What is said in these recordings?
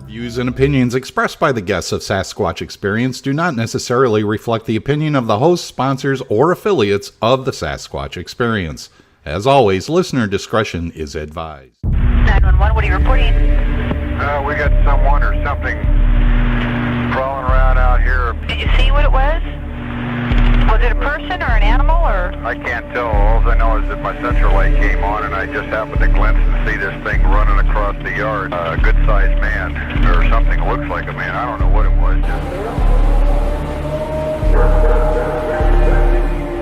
Views and opinions expressed by the guests of Sasquatch Experience do not necessarily reflect the opinion of the hosts, sponsors, or affiliates of the Sasquatch Experience. As always, listener discretion is advised. 911, what are you reporting? We got someone or something crawling around out here. Did you see what it was? Was it a person or an animal or? I can't tell. All I know is that my central light came on and I just happened to glimpse and see this thing running across the yard. A good-sized man or something looks like a man. I don't know what it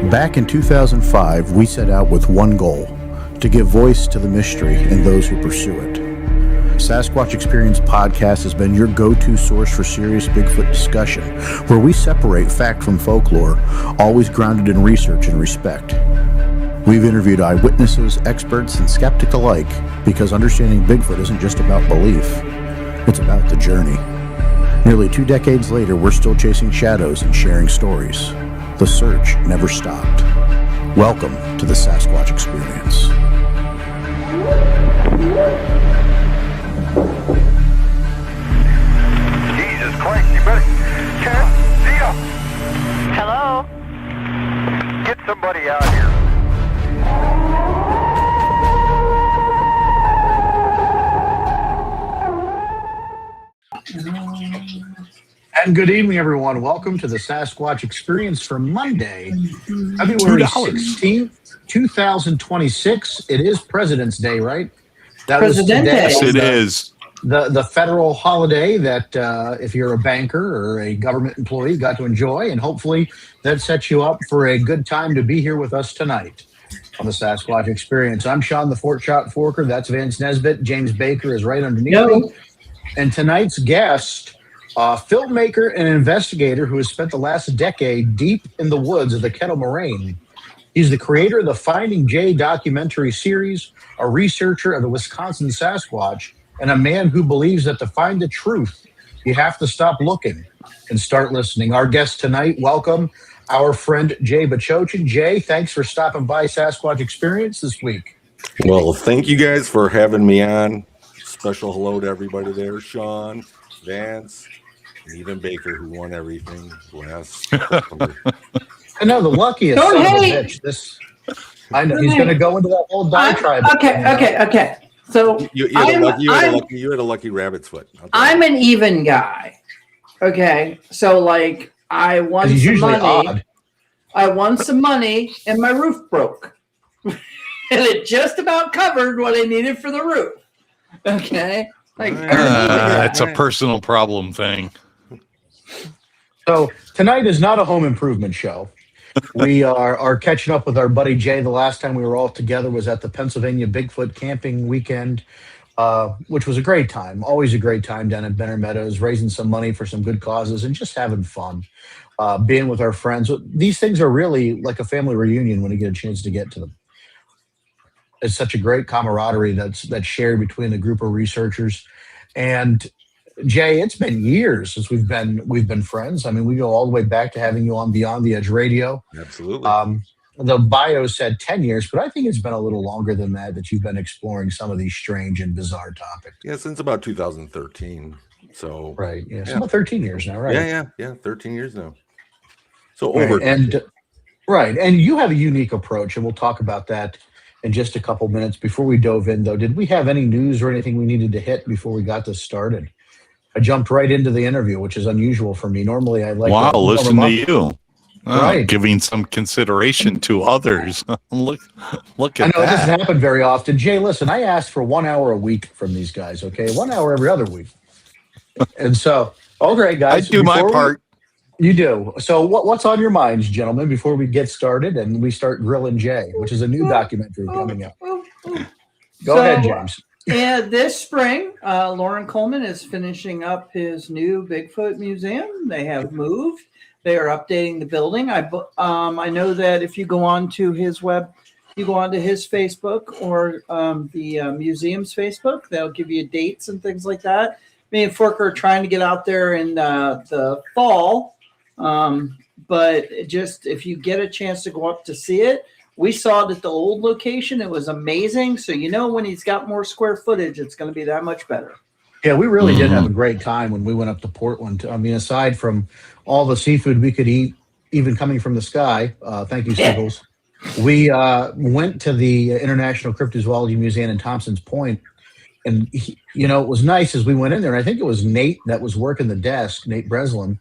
was. Back in 2005, we set out with one goal: to give voice to the mystery and those who pursue it. Sasquatch Experience podcast has been your go-to source for serious Bigfoot discussion, where we separate fact from folklore, always grounded in research and respect. We've interviewed eyewitnesses, experts, and skeptics alike, because understanding Bigfoot isn't just about belief, it's about the journey. Nearly 2 decades later, we're still chasing shadows and sharing stories. The search never stopped. Welcome to the Sasquatch Experience. Jesus Christ, you better... Tia! Hello? Get somebody out here. And good evening, everyone. Welcome to the Sasquatch Experience for Monday, February 16th, 2026. It is President's Day, right? That Presidente. Yes, it is. The federal holiday that if you're a banker or a government employee, you got to enjoy, and hopefully that sets you up for a good time to be here with us tonight on the Sasquatch Experience. I'm Sean the Fort Shot Forker. That's Vance Nesbitt. James Baker is right underneath me. And tonight's guest, filmmaker and investigator who has spent the last decade deep in the woods of the Kettle Morraine. He's the creator of the Finding Jay documentary series, a researcher of the Wisconsin Sasquatch, and a man who believes that to find the truth, you have to stop looking and start listening. Our guest tonight, welcome our friend Jay Bachochin. Jay, thanks for stopping by Sasquatch Experience this week. Well, thank you guys for having me on. Special hello to everybody there, Sean, Vance, and even Baker, who won everything last. I know the luckiest son of a bitch. I know he's going to go into that whole diatribe. Okay. So you had a lucky rabbit's foot. I'm an even guy. Okay, so like I won some money. Odd. I won some money, and my roof broke, and it just about covered what I needed for the roof. Okay, like it's a personal problem thing. So tonight is not a home improvement show. We are catching up with our buddy Jay. The last time we were all together was at the Pennsylvania Bigfoot camping weekend, which was a great time. Always a great time down at Benner Meadows, raising some money for some good causes and just having fun, being with our friends. These things are really like a family reunion when you get a chance to get to them. It's such a great camaraderie that's shared between the group of researchers. And Jay, it's been years since we've been friends. I mean, we go all the way back to having you on Beyond the Edge Radio. Absolutely. The bio said 10 years, but I think it's been a little longer than that you've been exploring some of these strange and bizarre topics. Yeah, since about 2013. So right, yeah, so about 13 years now, right? Yeah, 13 years now. So over. Right, and you have a unique approach, and we'll talk about that in just a couple minutes. Before we dove in, though, did we have any news or anything we needed to hit before we got this started? I jumped right into the interview, which is unusual for me. Normally, I like listen to you. Right. Giving some consideration to others. look at that. I know it doesn't happen very often. Jay, listen, I asked for 1 hour a week from these guys, okay? 1 hour every other week. And so, okay, guys. I do my part. You do. So what's on your minds, gentlemen, before we get started and we start grilling Jay, which is a new documentary coming out? Go ahead, James. Yeah, this spring, Lauren Coleman is finishing up his new Bigfoot museum. They have moved. They are updating the building. I know that if you go on to his you go onto his Facebook or the museum's Facebook, they'll give you dates and things like that. Me and Forker are trying to get out there in the fall, but just if you get a chance to go up to see it, we saw it at the old location. It was amazing. So when he's got more square footage, it's going to be that much better. Yeah, we really did have a great time when we went up to Portland. I mean, aside from all the seafood we could eat, even coming from the sky, thank you, Seagulls. We went to the International Cryptozoology Museum in Thompson's Point, and it was nice as we went in there. And I think it was Nate that was working the desk, Nate Breslin,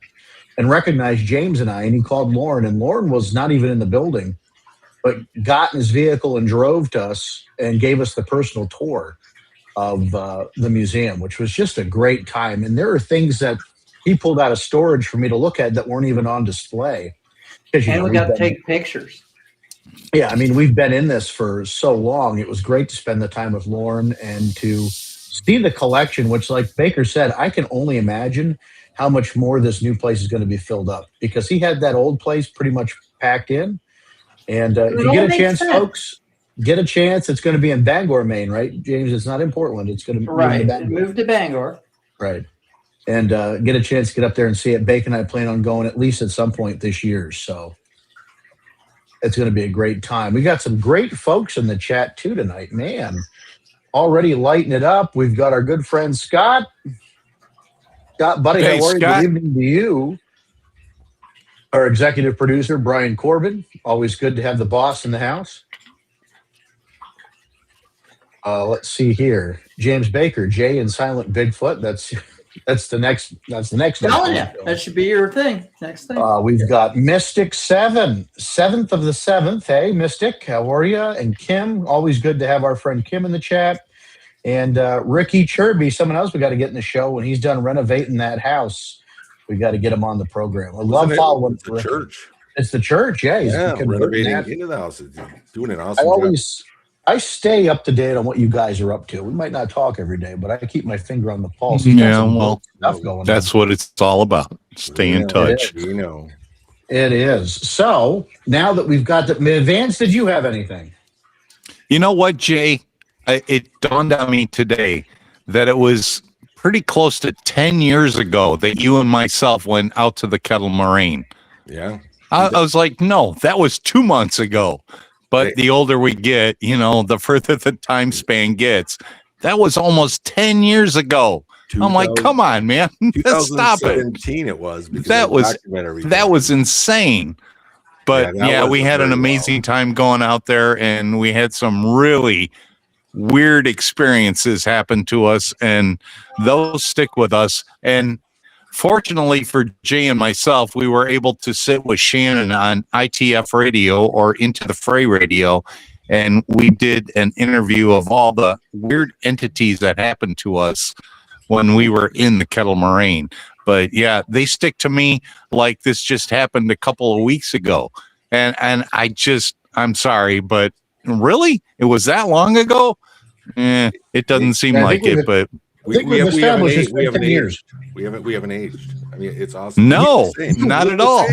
and recognized James and I, and he called Lauren, and Lauren was not even in the building, but got in his vehicle and drove to us and gave us the personal tour of the museum, which was just a great time. And there are things that he pulled out of storage for me to look at that weren't even on display. And we got to take pictures. Yeah, I mean, we've been in this for so long. It was great to spend the time with Lauren and to see the collection, which, like Baker said, I can only imagine how much more this new place is going to be filled up, because he had that old place pretty much packed in. And if you get a chance, folks, get a chance. It's going to be in Bangor, Maine, right, James? It's not in Portland. It's going to move to Bangor. Right. And get a chance to get up there and see it. Bacon and I plan on going at least at some point this year. So it's going to be a great time. We got some great folks in the chat too tonight, man. Already lighting it up. We've got our good friend Scott. Scott, buddy, Hey, how are you? Scott. Good evening to you. Our executive producer, Brian Corbin. Always good to have the boss in the house. Let's see here. James Baker, Jay and Silent Bigfoot. That's the next. Telling you, that should be your thing. Next thing. We've got Mystic 7th of the 7th. Hey, Mystic, how are you? And Kim, always good to have our friend Kim in the chat. And Ricky Chirby, someone else we got to get in the show when he's done renovating that house. We got to get him on the program. I love following the church. It's the church, yeah. He's renovating into the house. Doing an awesome job. I stay up to date on what you guys are up to. We might not talk every day, but I keep my finger on the pulse. Yeah, well, stuff going that's on. what it's all about. Stay in touch. It is. So now that we've got the Vance, did you have anything? You know what, Jay? It dawned on me today that it was pretty close to 10 years ago that you and myself went out to the Kettle Morraine. Yeah. I was like, no, that was 2 months ago. But the older we get, the further the time span gets. That was almost 10 years ago. I'm like, come on, man. Stop it. 2017 it was. That was insane. But we had an amazing time going out there, and we had some really weird experiences happen to us, and those stick with us. And fortunately for Jay and myself, we were able to sit with Shannon on ITF radio or Into the Fray radio, and we did an interview of all the weird entities that happened to us when we were in the Kettle Morraine. But yeah, they stick to me like this just happened a couple of weeks ago. And I'm sorry, but really? It was that long ago? It doesn't seem like it, but we haven't aged. We haven't aged. I mean, it's awesome. No, not at all.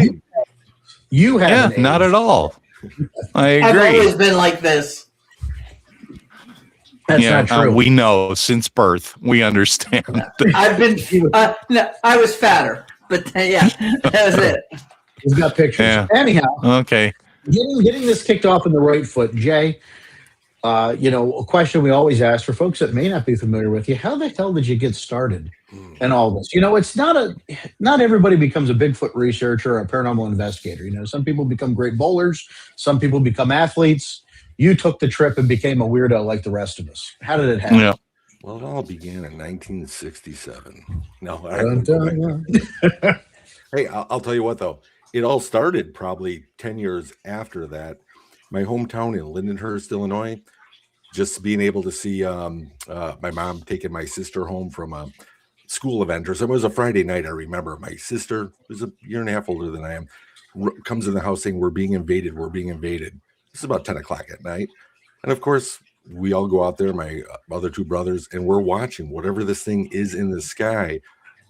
You haven't aged. Not at all. I agree. I've always been like this. That's not true. We know since birth. We understand. I've been. No, I was fatter, but that was it. We've got pictures. Yeah. Anyhow, okay. Getting this kicked off in the right foot, Jay. A question we always ask for folks that may not be familiar with you: how the hell did you get started in all this? It's not everybody becomes a Bigfoot researcher or a paranormal investigator. Some people become great bowlers, some people become athletes. You took the trip and became a weirdo like the rest of us. How did it happen? Yeah. Well, it all began in 1967. No, hey, I'll tell you what though. It all started probably 10 years after that. My hometown in Lindenhurst, Illinois, just being able to see my mom taking my sister home from a school event or something. It was a Friday night, I remember. My sister, who's a year and a half older than I am, comes in the house saying, we're being invaded. This is about 10 o'clock at night. And of course, we all go out there, my other two brothers, and we're watching whatever this thing is in the sky.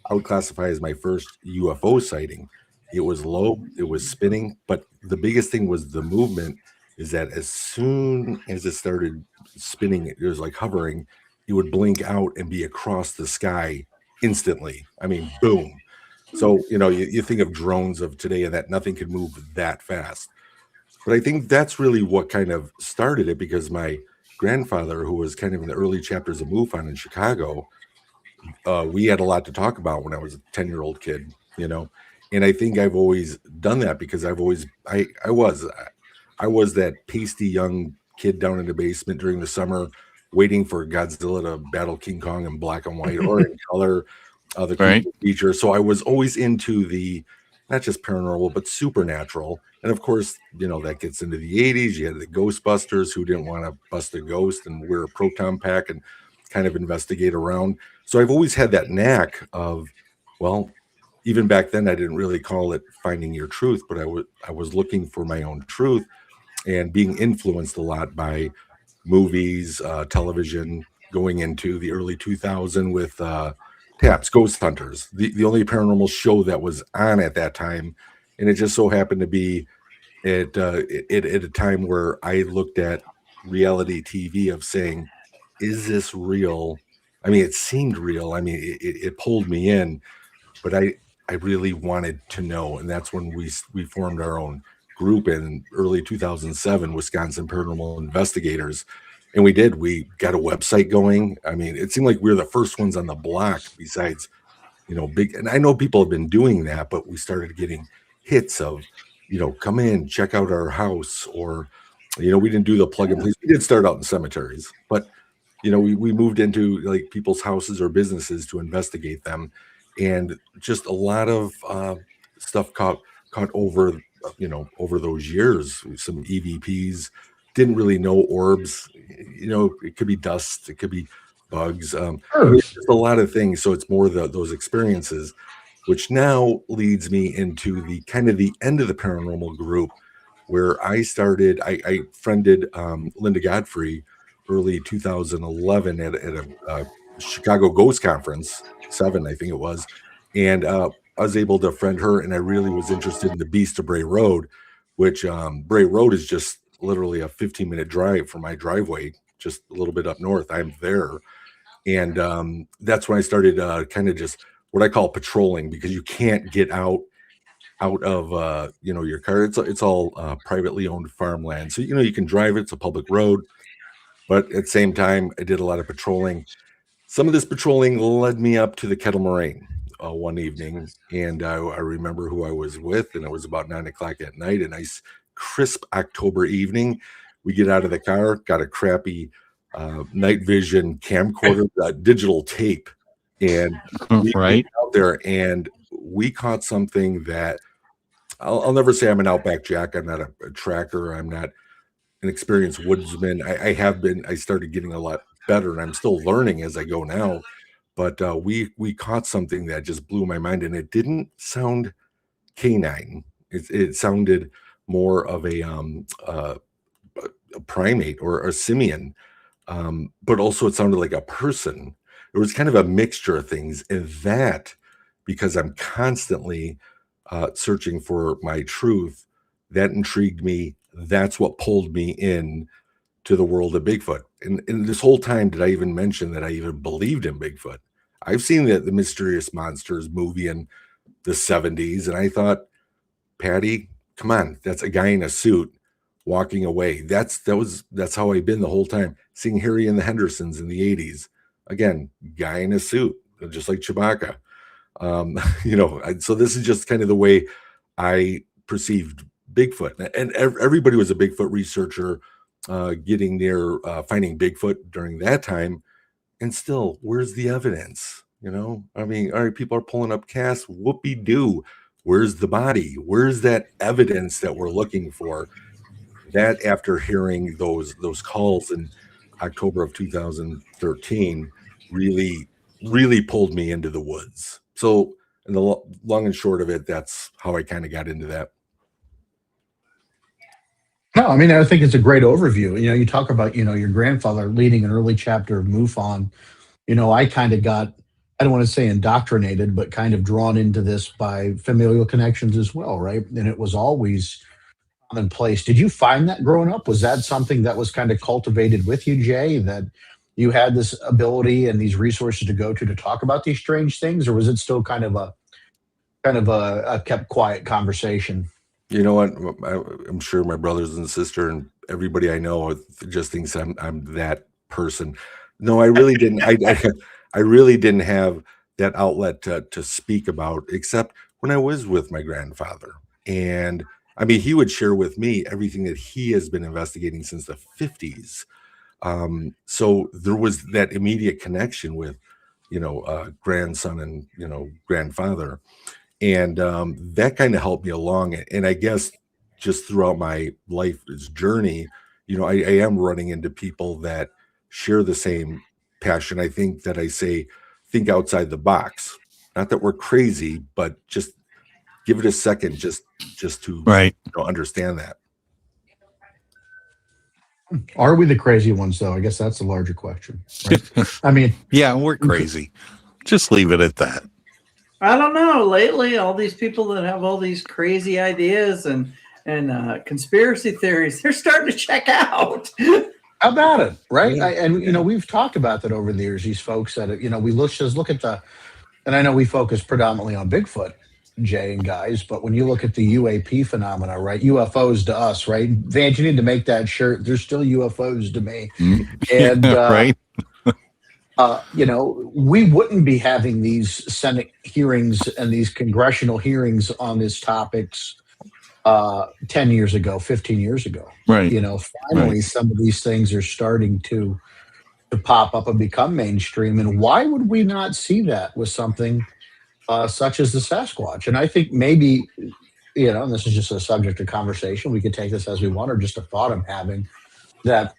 I would classify as my first UFO sighting. It was low, it was spinning, but the biggest thing was the movement. Is that as soon as it started spinning, it was like hovering, it would blink out and be across the sky instantly. I mean, boom. So, you think of drones of today and that nothing could move that fast. But I think that's really what kind of started it, because my grandfather, who was kind of in the early chapters of MUFON in Chicago, we had a lot to talk about when I was a 10-year-old kid, you know, and I think I've always done that because I was that pasty young kid down in the basement during the summer waiting for Godzilla to battle King Kong in black and white or in color, the Right. feature. So I was always into the not just paranormal but supernatural, and of course, you know, that gets into the 80s. You had the Ghostbusters who didn't want to bust a ghost and wear a proton pack and kind of investigate around. So I've always had that knack of, well, even back then I didn't really call it finding your truth, but I was looking for my own truth and being influenced a lot by movies, television, going into the early 2000s with Taps Ghost Hunters, the only paranormal show that was on at that time, and it just so happened to be at a time where I looked at reality TV of saying, "Is this real?" I mean, it seemed real. I mean, it pulled me in, but I really wanted to know, and that's when we formed our own group in early 2007, Wisconsin Paranormal Investigators. And we got a website going. I mean, it seemed like we were the first ones on the block besides, you know, big. And I know people have been doing that, but we started getting hits of, you know, come in, check out our house, or, you know, we didn't do the plug and place. We did start out in cemeteries, but, you know, we moved into like people's houses or businesses to investigate them. And just a lot of stuff caught over, you know, over those years. Some EVPs, didn't really know orbs, you know, it could be dust, it could be bugs, I mean, just a lot of things. So it's more those experiences, which now leads me into the kind of the end of the paranormal group where I friended Linda Godfrey early 2011 at a Chicago Ghost Conference 7, I think it was, and I was able to friend her, and I really was interested in the Beast of Bray Road, which Bray Road is just literally a 15-minute drive from my driveway, just a little bit up north. I'm there, and that's when I started kind of just what I call patrolling, because you can't get out of you know, your car. It's all privately owned farmland, so you know you can drive it. It's a public road, but at the same time, I did a lot of patrolling. Some of this patrolling led me up to the Kettle Morraine one evening, and I remember who I was with, and it was about 9 o'clock at night, a nice crisp October evening. We get out of the car, got a crappy night vision camcorder, digital tape, and we Right. went out there, and we caught something that I'll never say I'm an Outback Jack. I'm not a tracker. I'm not an experienced woodsman. I have been. I started getting a lot better, and I'm still learning as I go now. But we caught something that just blew my mind, and it didn't sound canine. It sounded more of a primate or a simian, but also it sounded like a person. It was kind of a mixture of things, and that, because I'm constantly searching for my truth, that intrigued me. That's what pulled me in to the world of Bigfoot. And this whole time, did I even mention that I even believed in Bigfoot? I've seen the Mysterious Monsters movie in the 70s, and I thought, Patty, come on, that's a guy in a suit walking away. That's how I've been the whole time. Seeing Harry and the Hendersons in the 80s. Again, guy in a suit, just like Chewbacca. You know, so this is just kind of the way I perceived Bigfoot. And everybody was a Bigfoot researcher, getting near finding Bigfoot during that time. And still, where's the evidence? You know, I mean, all right, people are pulling up casts. Whoopie-doo. Where's the body? Where's that evidence that we're looking for? That, after hearing those calls in October of 2013, really pulled me into the woods. So, in the long and short of it, that's how I kind of got into that. No, I mean, I think it's a great overview. You know, you talk about, you know, your grandfather leading an early chapter of MUFON. You know, I kind of got, I don't want to say indoctrinated, but kind of drawn into this by familial connections as well, right? And it was always commonplace. Did you find that growing up? Was that something that was kind of cultivated with you, Jay, that you had this ability and these resources to go to talk about these strange things, or was it still kind of a kept quiet conversation? You know what? I'm sure my brothers and sister and everybody I know just thinks I'm that person. No, I really didn't. I really didn't have that outlet to speak about, except when I was with my grandfather. And I mean, he would share with me everything that he has been investigating since the 50s. So there was that immediate connection with, grandson and, grandfather. And that kind of helped me along. And I guess just throughout my life's journey, I am running into people that share the same passion. I think that I say, think outside the box. Not that we're crazy, but just give it a second, just to Right. understand that. Are we the crazy ones, though? I guess that's the larger question, right? I mean, Yeah, we're crazy. Just leave it at that. I don't know. Lately, all these people that have all these crazy ideas and conspiracy theories, they're starting to check out. how about it, right? Yeah. We've talked about that over the years. These folks that we look at and I know we focus predominantly on Bigfoot, Jay and guys, but when you look at the UAP phenomena, right? UFOs to us, right? Vance, you need to make that shirt. There's still UFOs to me, and Right. we wouldn't be having these Senate hearings and these congressional hearings on these topics 10 years ago, 15 years ago. Right. Finally, Right. some of these things are starting to pop up and become mainstream. And why would we not see that with something such as the Sasquatch? And I think maybe, and this is just a subject of conversation. We could take this as we want, or just a thought I'm having, that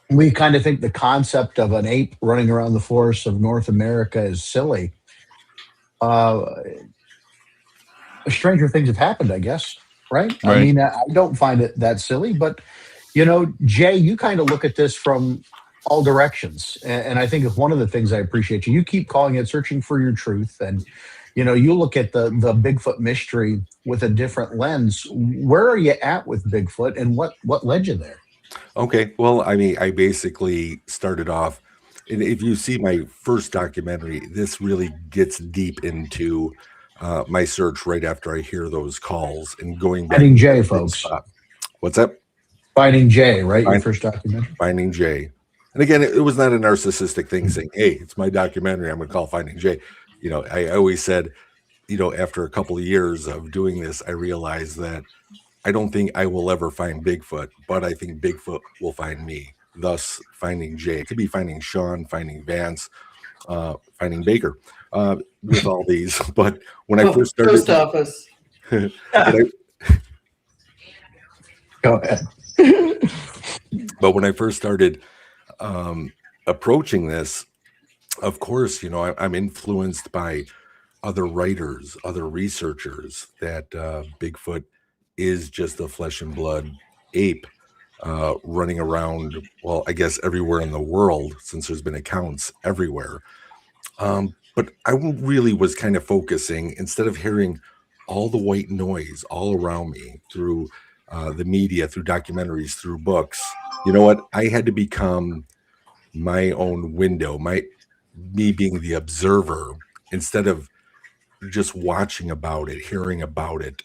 we kind of think the concept of an ape running around the forests of North America is silly. Stranger things have happened, I guess, right? I Right. mean, I don't find it that silly, but, Jay, you kind of look at this from all directions. And I think it's one of the things I appreciate you. You keep calling it searching for your truth. And, you look at the Bigfoot mystery with a different lens. Where are you at with Bigfoot, and what led you there? Okay. Well, I mean, I basically started off, and if you see my first documentary, this really gets deep into my search right after I hear those calls and going back. Finding Jay, folks. What's that? Finding Jay, right? Your first documentary? Finding Jay. And again, it was not a narcissistic thing saying, hey, it's my documentary, I'm going to call Finding Jay. I always said, after a couple of years of doing this, I realized that I don't think I will ever find Bigfoot, but I think Bigfoot will find me. Thus, Finding Jay. It could be finding Sean, finding Vance, finding Baker, with all these. But when I first started, Post office. Go ahead. But when I first started approaching this, of course, I'm influenced by other writers, other researchers, that Bigfoot is just a flesh and blood ape running around, well, I guess everywhere in the world, since there's been accounts everywhere. But I really was kind of focusing, instead of hearing all the white noise all around me through the media, through documentaries, through books, you know what? I had to become my own window, me being the observer, instead of just watching about it, hearing about it.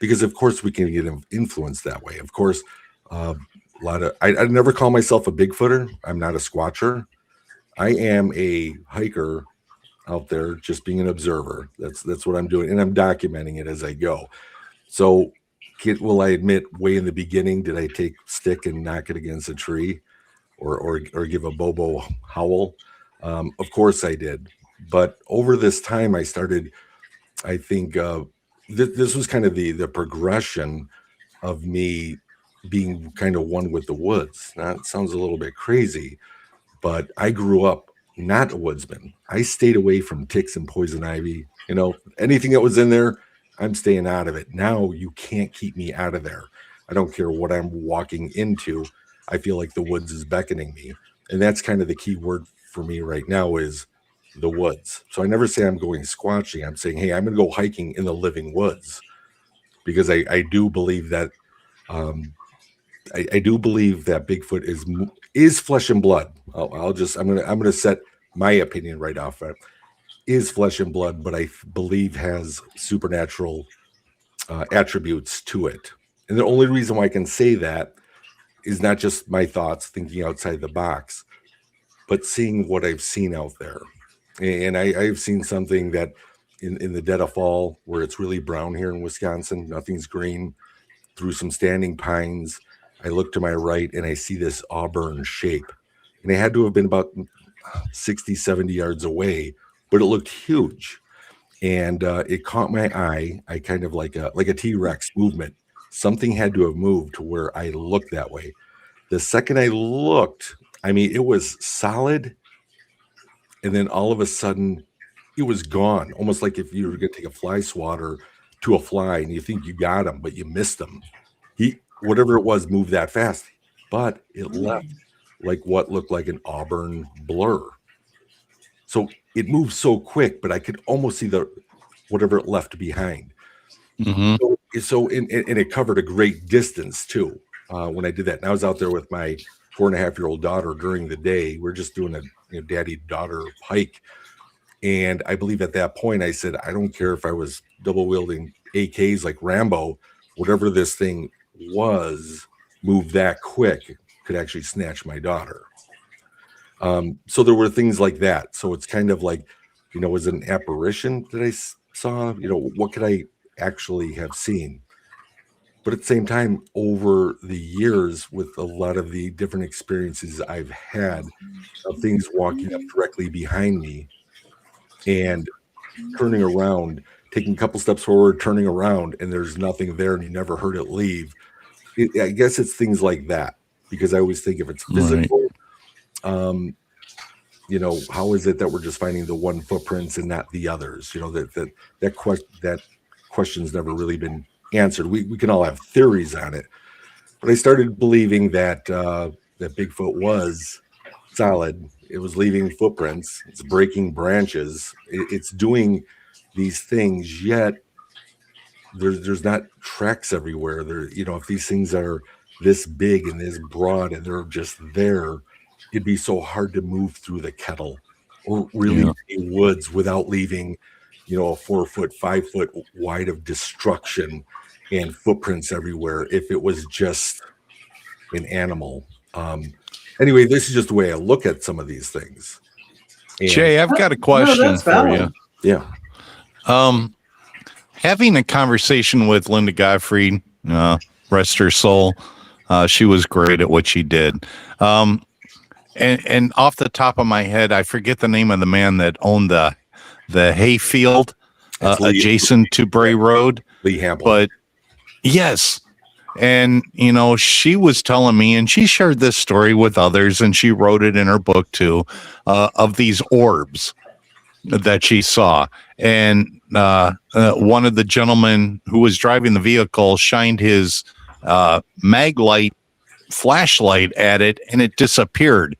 Because of course we can get influenced that way. Of course, I never call myself a Bigfooter. I'm not a squatcher. I am a hiker out there, just being an observer. That's what I'm doing, and I'm documenting it as I go. So, will I admit, way in the beginning, did I take stick and knock it against a tree, or give a Bobo howl? Of course I did. But over this time, I started. I think this was kind of the progression of me being kind of one with the woods. Now, it sounds a little bit crazy, but I grew up not a woodsman. I stayed away from ticks and poison ivy. Anything that was in there, I'm staying out of it. Now you can't keep me out of there. I don't care what I'm walking into. I feel like the woods is beckoning me. And that's kind of the key word for me right now, is the woods. So I never say I'm going squatching. I'm saying, hey, I'm going to go hiking in the living woods, because I do believe that I do believe that Bigfoot is flesh and blood. I'm going to set my opinion right off. Is flesh and blood, but I believe has supernatural attributes to it. And the only reason why I can say that is not just my thoughts, thinking outside the box, but seeing what I've seen out there. And I've seen something that in the dead of fall where it's really brown here in Wisconsin, nothing's green, through some standing pines. I look to my right and I see this auburn shape. And it had to have been about 60, 70 yards away, but it looked huge. And it caught my eye. I kind of like a T-Rex movement. Something had to have moved to where I looked that way. The second I looked, I mean, it was solid. And then all of a sudden, it was gone. Almost like if you were going to take a fly swatter to a fly and you think you got him, but you missed him. Whatever it was, moved that fast. But it left like what looked like an auburn blur. So it moved so quick, but I could almost see whatever it left behind. Mm-hmm. So and it covered a great distance too. When I did that, and I was out there with my 4.5-year-old daughter during the day. We're just doing a daddy-daughter hike, and I believe at that point I said, I don't care if I was double wielding AKs like Rambo, whatever this thing was, moved that quick, could actually snatch my daughter. So there were things like that. So it's kind of like, was it an apparition that I saw? What could I actually have seen? But at the same time, over the years, with a lot of the different experiences I've had of things walking up directly behind me and turning around, taking a couple steps forward, turning around, and there's nothing there and you never heard it leave. I guess it's things like that, because I always think if it's physical, how is it that we're just finding the one footprints and not the others? That question's never really been answered. We can all have theories on it, but I started believing that that Bigfoot was solid. It was leaving footprints. It's breaking branches. It's doing these things, yet there's not tracks everywhere. If these things are this big and this broad and they're just there, it'd be so hard to move through the Kettle or really in woods without leaving, a 4 foot, 5 foot wide of destruction and footprints everywhere if it was just an animal. Anyway, this is just the way I look at some of these things. And Jay, I've got a question for you. Yeah. Having a conversation with Linda Gottfried, rest her soul, she was great at what she did. And off the top of my head, I forget the name of the man that owned the hay field adjacent to Bray Road. Lee Hample. But yes. And, she was telling me, and she shared this story with others, and she wrote it in her book too, of these orbs that she saw. And one of the gentlemen who was driving the vehicle shined his maglite flashlight at it, and it disappeared,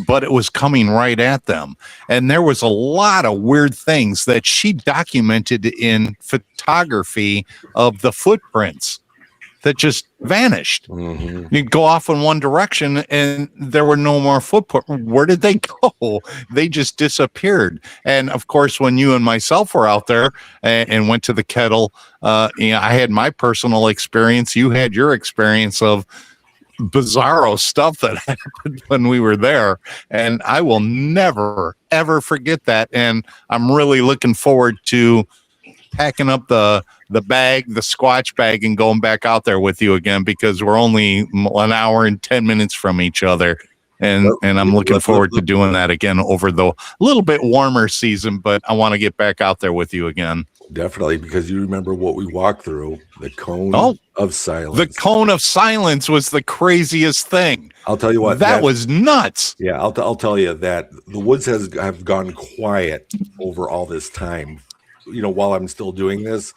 but it was coming right at them. And there was a lot of weird things that she documented in photography of the footprints that just vanished. Mm-hmm. You'd go off in one direction and there were no more footprints. Where did they go? They just disappeared. And of course, when you and myself were out there and went to the Kettle, I had my personal experience. You had your experience of bizarro stuff that happened when we were there, and I will never ever forget that. And I'm really looking forward to packing up the bag, the Squatch bag, and going back out there with you again, because we're only an hour and 10 minutes from each other, and I'm looking forward to doing that again over the little bit warmer season. But I want to get back out there with you again. Definitely, because you remember what we walked through, the cone of silence. The cone of silence was the craziest thing. I'll tell you what. That was nuts. Yeah, I'll tell you that the woods have gone quiet over all this time, while I'm still doing this.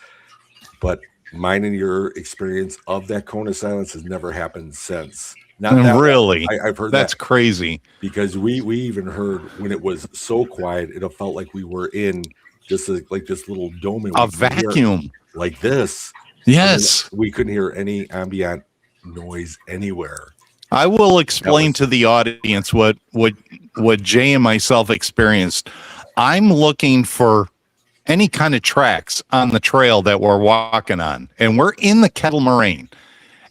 But mine and your experience of that cone of silence has never happened since. Not that really. I've heard that's crazy. Because we even heard when it was so quiet, it felt like we were in just like this little dome, a vacuum like this. Yes, we couldn't hear any ambient noise anywhere. I will explain to the audience what Jay and myself experienced. I'm looking for any kind of tracks on the trail that we're walking on, and we're in the Kettle Morraine,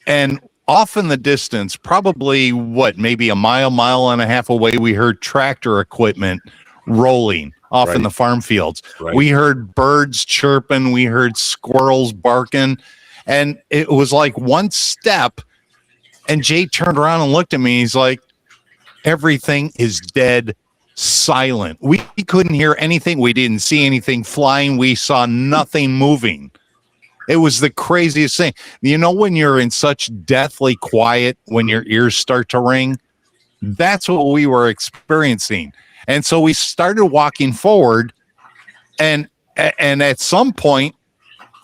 and off in the distance, probably maybe a mile and a half away, we heard tractor equipment rolling off in Right. the farm fields. Right. We heard birds chirping. We heard squirrels barking. And it was like one step. And Jay turned around and looked at me. He's like, everything is dead silent. We couldn't hear anything. We didn't see anything flying. We saw nothing moving. It was the craziest thing. You know, when you're in such deathly quiet, when your ears start to ring, that's what we were experiencing. And so we started walking forward, and at some point,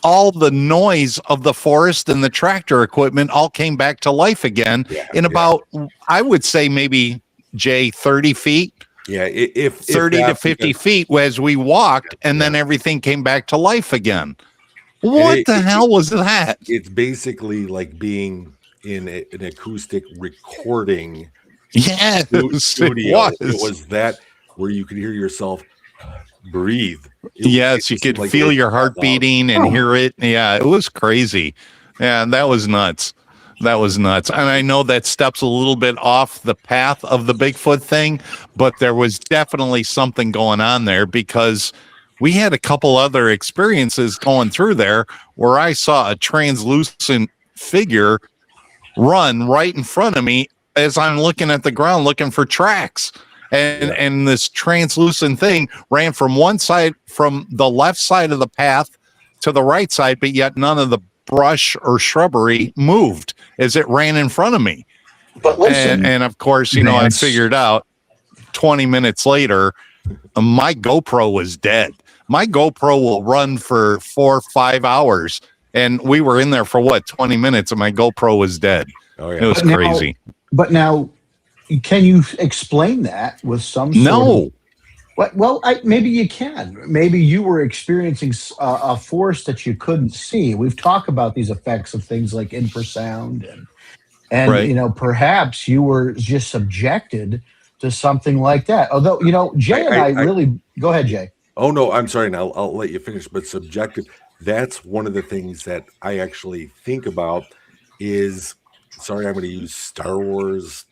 all the noise of the forest and the tractor equipment all came back to life again in about, I would say maybe, Jay, 30 feet. Yeah, if 30 to 50 feet as we walked, and then everything came back to life again. What the hell was that? It's basically like being in an acoustic recording studio. It was that where you could hear yourself breathe. Yes, you could feel your heart beating and hear it. Yeah, it was crazy. Yeah, that was nuts. That was nuts. And I know that steps a little bit off the path of the Bigfoot thing, but there was definitely something going on there, because we had a couple other experiences going through there where I saw a translucent figure run right in front of me as I'm looking at the ground looking for tracks. And this translucent thing ran from one side, from the left side of the path to the right side, but yet none of the brush or shrubbery moved as it ran in front of me. But listen, and of course, you know, I figured out 20 minutes later, my GoPro was dead. My GoPro will run for 4 or 5 hours, and we were in there for 20 minutes, and my GoPro was dead. Oh yeah, it was crazy. But now, can you explain that with some sort of, well, maybe you can. Maybe you were experiencing a force that you couldn't see. We've talked about these effects of things like infrasound, and right. You know, perhaps you were just subjected to something like that. Although, you know, Jay and I really go ahead, Jay. Oh no, I'm sorry. Now I'll let you finish. But subjective, that's one of the things that I actually think about. Is sorry, I'm going to use Star Wars,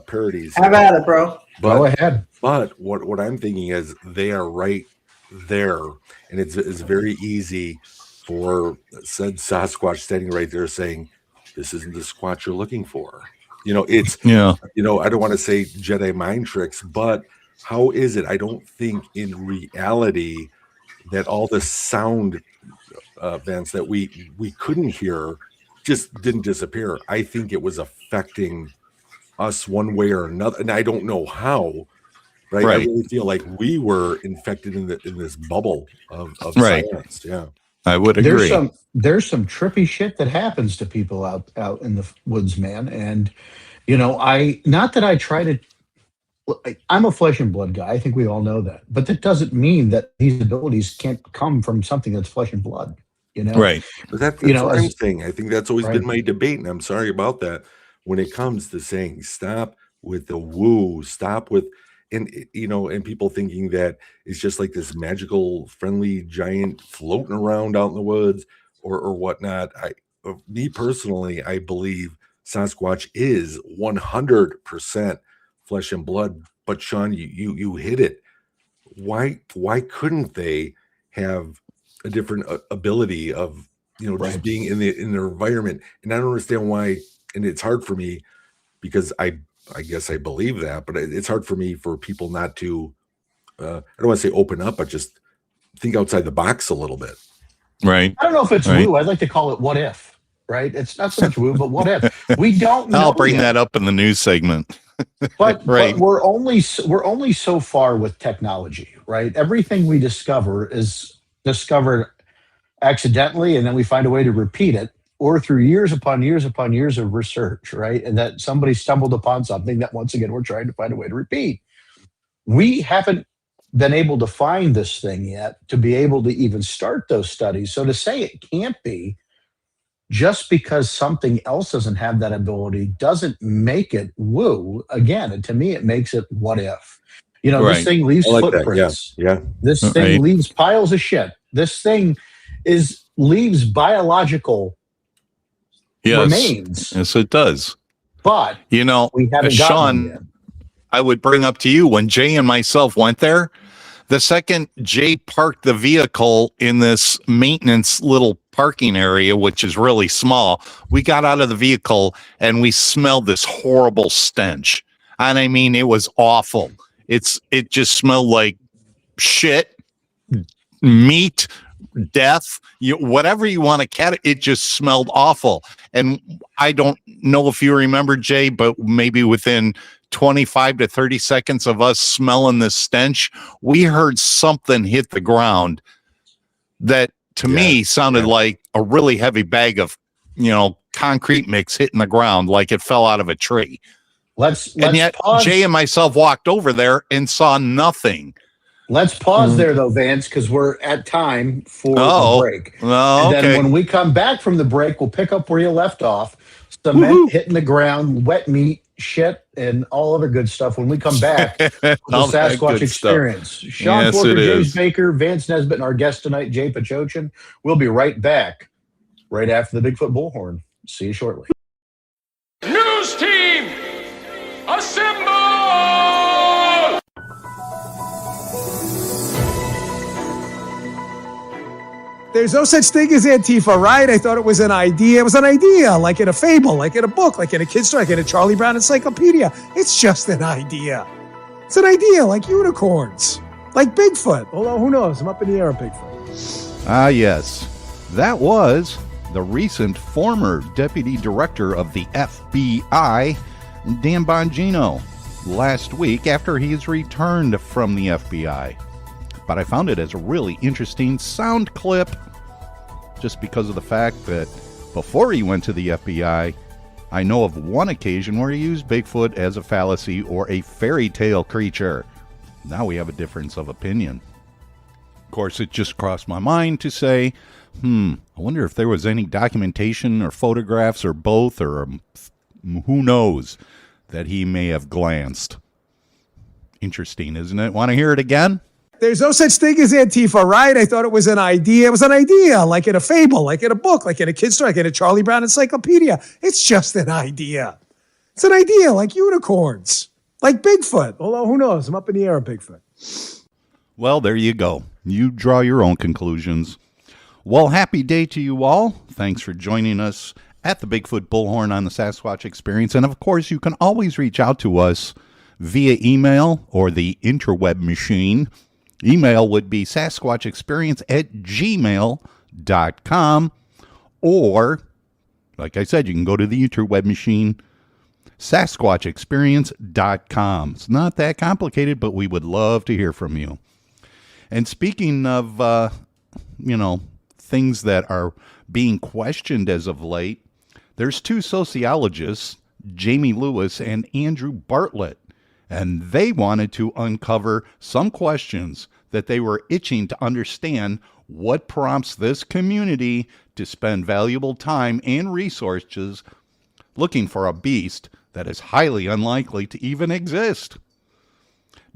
parodies. Have at it, bro. But, go ahead. But what I'm thinking is they are right there, and it's very easy for said Sasquatch standing right there saying, "This isn't the Squatch you're looking for." It's I don't want to say Jedi mind tricks, but how is it? I don't think in reality that all the sound events that we couldn't hear just didn't disappear. I think it was affecting us one way or another, and I don't know how. Right? I really feel like we were infected in this bubble of science. Yeah, I would agree. There's some trippy shit that happens to people out in the woods, man. And I'm a flesh and blood guy. I think we all know that, but that doesn't mean that these abilities can't come from something that's flesh and blood. Right? But that's what I'm saying. I think that's always been my debate, and I'm sorry about that. When it comes to saying stop with the woo, stop with. And people thinking that it's just like this magical, friendly giant floating around out in the woods or whatnot. Me personally, I believe Sasquatch is 100% flesh and blood. But Sean, you hit it. Why couldn't they have a different ability of just being in their environment? And I don't understand why. And it's hard for me because I guess I believe that, but it's hard for me for people not to, I don't want to say open up, but just think outside the box a little bit. Right. I don't know if it's woo. I'd like to call it what if, right? It's not so much woo, but what if. We don't know. I'll bring that up in the news segment. But we're only so far with technology, right? Everything we discover is discovered accidentally, and then we find a way to repeat it, or through years upon years upon years of research, right? And that somebody stumbled upon something that, once again, we're trying to find a way to repeat. We haven't been able to find this thing yet to be able to even start those studies. So to say it can't be just because something else doesn't have that ability doesn't make it woo. Again, and to me, it makes it what if. This thing leaves footprints. Yeah. This thing leaves piles of shit. This thing leaves biological remains. Yes, it does. But we haven't Sean, I would bring up to you when Jay and myself went there, The second Jay parked the vehicle in this maintenance little parking area, which is really small, we got out of the vehicle and we smelled this horrible stench. And I mean, it was awful. It just smelled like shit, meat, death, whatever you want to cat it just smelled awful. And I don't know if you remember, Jay, but maybe within 25 to 30 seconds of us smelling this stench, we heard something hit the ground that to me sounded like a really heavy bag of, concrete mix hitting the ground, like it fell out of a tree. And yet pause. Jay and myself walked over there and saw nothing. Let's pause there, though, Vance, because we're at time for the break. And then when we come back from the break, we'll pick up where you left off. Cement hitting the ground, wet meat, shit, and all other good stuff when we come back to the Sasquatch Experience. Sean Porter, James Baker, Vance Nesbitt, and our guest tonight, Jay Bachochin. We'll be right back right after the Bigfoot Bullhorn. See you shortly. News team, assemble! There's no such thing as Antifa, right? I thought it was an idea. It was an idea, like in a fable, like in a book, like in a kid's story, like in a Charlie Brown encyclopedia. It's just an idea. It's an idea, like unicorns, like Bigfoot. Although, who knows? I'm up in the air of Bigfoot. Ah, yes. That was the recent former deputy director of the FBI, Dan Bongino, last week after he's returned from the FBI. But I found it as a really interesting sound clip just because of the fact that before he went to the FBI, I know of one occasion where he used Bigfoot as a fallacy or a fairy tale creature. Now we have a difference of opinion. Of course, it just crossed my mind to say, I wonder if there was any documentation or photographs or both, or who knows, that he may have glanced. Interesting, isn't it? Want to hear it again? There's no such thing as Antifa, right? I thought it was an idea. It was an idea, like in a fable, like in a book, like in a kid's story, like in a Charlie Brown encyclopedia. It's just an idea. It's an idea, like unicorns, like Bigfoot. Although, who knows? I'm up in the air of Bigfoot. Well, there you go. You draw your own conclusions. Well, happy day to you all. Thanks for joining us at the Bigfoot Bullhorn on the Sasquatch Experience. And of course, you can always reach out to us via email or the interweb machine. Email would be sasquatchexperience@gmail.com, or, like I said, you can go to the interweb machine, sasquatchexperience.com. It's not that complicated, but we would love to hear from you. And speaking of, things that are being questioned as of late, there's two sociologists, Jamie Lewis and Andrew Bartlett, and they wanted to uncover some questions that they were itching to understand what prompts this community to spend valuable time and resources looking for a beast that is highly unlikely to even exist.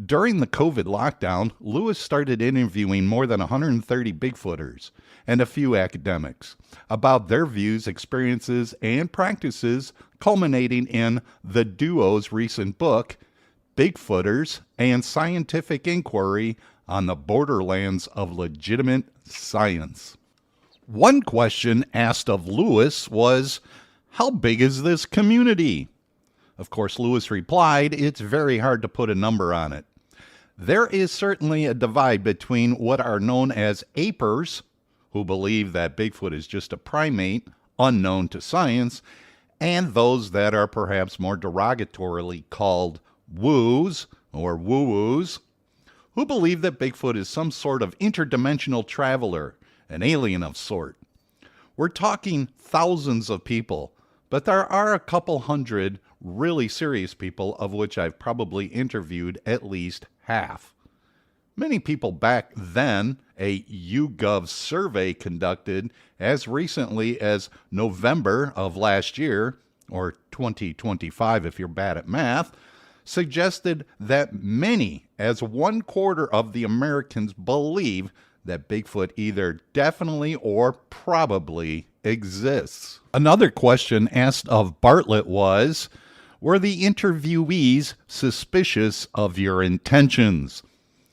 During the COVID lockdown, Lewis started interviewing more than 130 Bigfooters and a few academics about their views, experiences, and practices, culminating in the duo's recent book, Bigfooters and Scientific Inquiry on the Borderlands of Legitimate Science. One question asked of Lewis was, how big is this community? Of course, Lewis replied, it's very hard to put a number on it. There is certainly a divide between what are known as apers, who believe that Bigfoot is just a primate unknown to science, and those that are perhaps more derogatorily called woos or woo-woos, who believe that Bigfoot is some sort of interdimensional traveler, an alien of sort. We're talking thousands of people, but there are a couple hundred really serious people, of which I've probably interviewed at least half. Many people back then, a YouGov survey conducted as recently as November of last year, or 2025 if you're bad at math, suggested that many, as 1/4 of the Americans, believe that Bigfoot either definitely or probably exists. Another question asked of Bartlett was, were the interviewees suspicious of your intentions?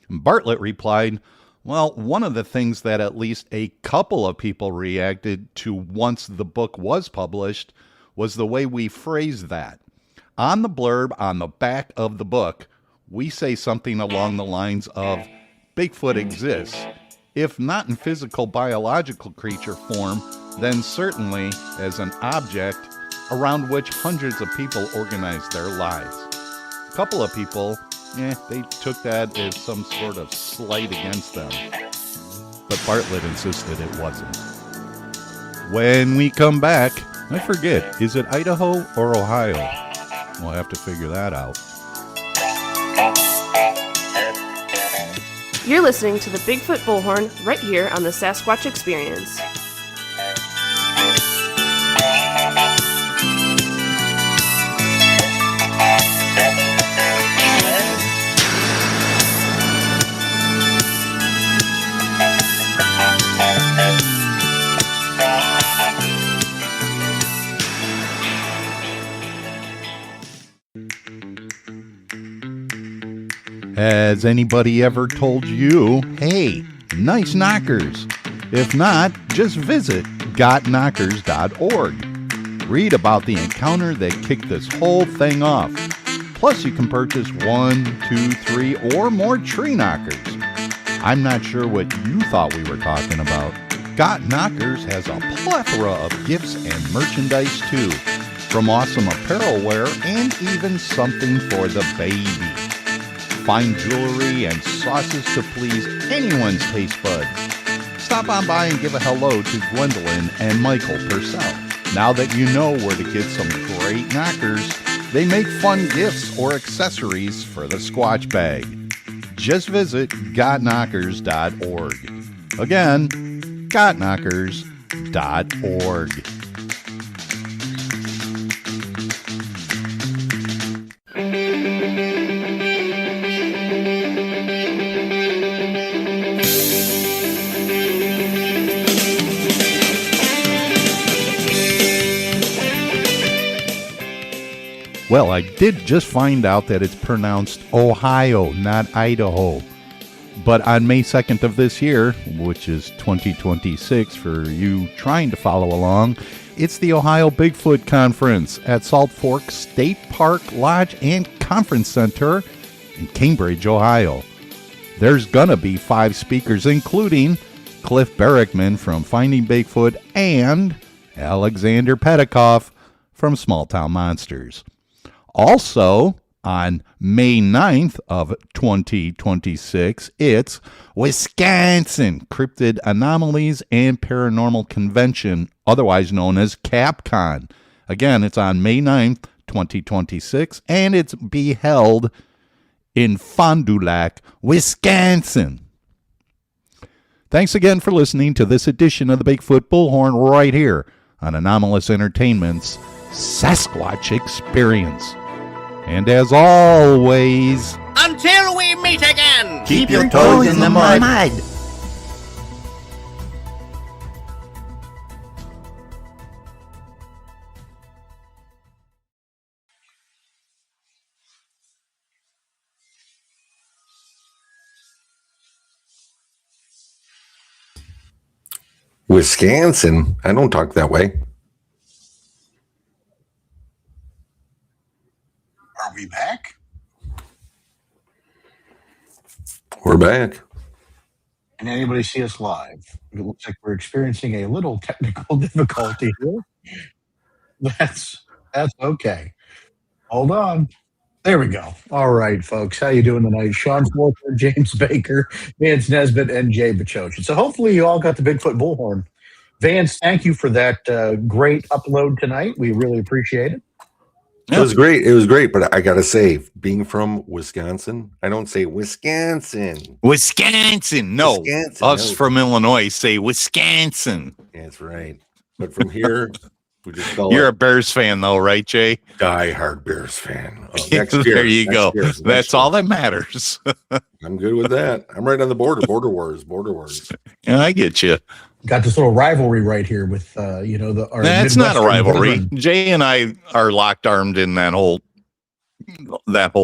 Bartlett replied, well, one of the things that at least a couple of people reacted to once the book was published was the way we phrased that. On the blurb on the back of the book, we say something along the lines of, Bigfoot exists. If not in physical biological creature form, then certainly as an object around which hundreds of people organize their lives. A couple of people, they took that as some sort of slight against them. But Bartlett insisted it wasn't. When we come back, I forget, is it Idaho or Ohio? We'll have to figure that out. You're listening to the Bigfoot Bullhorn right here on the Sasquatch Experience. Has anybody ever told you, hey, nice knockers? If not, just visit gotknockers.org. Read about the encounter that kicked this whole thing off. Plus, you can purchase 1, 2, 3, or more tree knockers. I'm not sure what you thought we were talking about. Got Knockers has a plethora of gifts and merchandise too, from awesome apparel wear and even something for the baby. Fine jewelry and sauces to please anyone's taste buds. Stop on by and give a hello to Gwendolyn and Michael Purcell. Now that you know where to get some great knockers, they make fun gifts or accessories for the Squatch bag. Just visit gotknockers.org. Again, gotknockers.org. Well, I did just find out that it's pronounced Ohio, not Idaho. But on May 2nd of this year, which is 2026 for you trying to follow along, it's the Ohio Bigfoot Conference at Salt Fork State Park Lodge and Conference Center in Cambridge, Ohio. There's gonna be 5 speakers, including Cliff Barrickman from Finding Bigfoot and Alexander Petikoff from Small Town Monsters. Also, on May 9th of 2026, it's Wisconsin Cryptid Anomalies and Paranormal Convention, otherwise known as CapCon. Again, it's on May 9th, 2026, and it's be held in Fond du Lac, Wisconsin. Thanks again for listening to this edition of the Bigfoot Bullhorn right here on Anomalous Entertainment's Sasquatch Experience. And as always, until we meet again, keep your toes in the mud. Wisconsin? I don't talk that way. Are we back? We're back. Can anybody see us live? It looks like we're experiencing a little technical difficulty here. That's okay. Hold on. There we go. All right, folks. How you doing tonight? Sean Forker, James Baker, Vance Nesbitt, and Jay Bachochin. So hopefully you all got the Bigfoot Bullhorn. Vance, thank you for that great upload tonight. We really appreciate it. It was great. It was great. But I got to say, being from Wisconsin, I don't say Wisconsin. Wisconsin. No, Wisconsin, us from Illinois say Wisconsin. That's right. But from here, we just call You're it a Bears fan, though, right, Jay? die-hard Bears fan. There you go. That's all that matters. I'm good with that. I'm right on the border. Border wars. Yeah, I get you. Got this little rivalry right here with our That's not a Midwestern rivalry. veteran. Jay and I are locked armed in that whole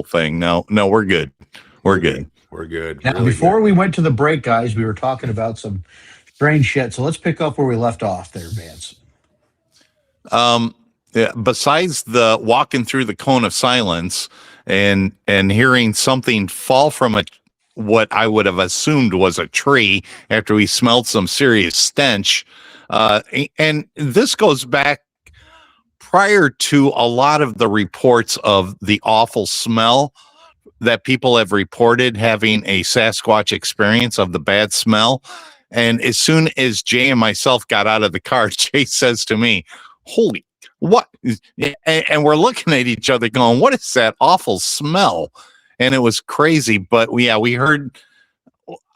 thing. No, we're good. We're good. We're good. Now, Really before good. we went to the break, guys, we were talking about some strange shit. So let's pick up where we left off there, Vance. Yeah, besides the walking through the cone of silence and hearing something fall from what I would have assumed was a tree after we smelled some serious stench, and this goes back prior to a lot of the reports of the awful smell that people have reported having a Sasquatch experience of the bad smell. And as soon as Jay and myself got out of the car, Jay says to me, "Holy, what?" And we're looking at each other going, "What is that awful smell?" And it was crazy. But we heard